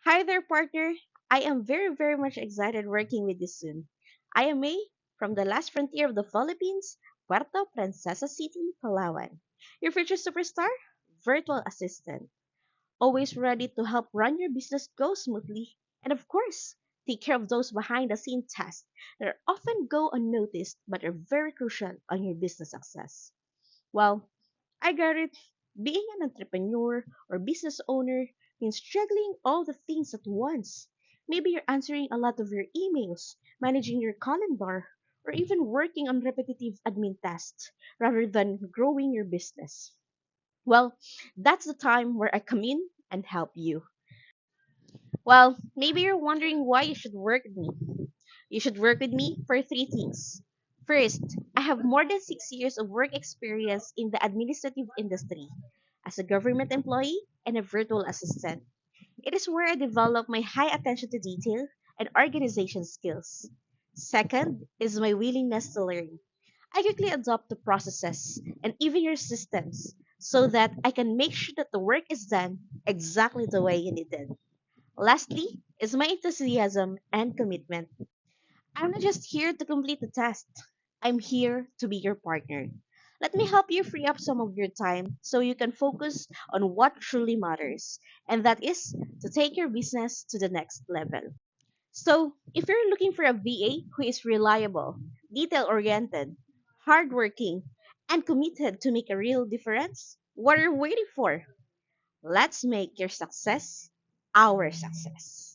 Hi there, partner. I am very much excited working with you soon. I am May from the last frontier of the Philippines, Puerto Princesa City, Palawan. Your future superstar, virtual assistant, always ready to help run your business go smoothly, and of course, take care of those behind the scene tasks that often go unnoticed but are very crucial on your business success. Well, I got it. Being an entrepreneur or business owner means juggling all the things at once. Maybe you're answering a lot of your emails, managing your calendar, or even working on repetitive admin tasks rather than growing your business. Well, that's the time where I come in and help you. Well, maybe you're wondering why you should work with me. You should work with me for three things. First, I have more than 6 years of work experience in the administrative industry as a government employee and a virtual assistant. It is where I develop my high attention to detail and organization skills. Second is my willingness to learn. I quickly adopt the processes and even your systems so that I can make sure that the work is done exactly the way you need it. Lastly is my enthusiasm and commitment. I'm not just here to complete the task. I'm here to be your partner. Let me help you free up some of your time so you can focus on what truly matters, and that is to take your business to the next level. So, if you're looking for a VA who is reliable, detail oriented, hardworking, and committed to make a real difference, what are you waiting for? Let's make your success our success.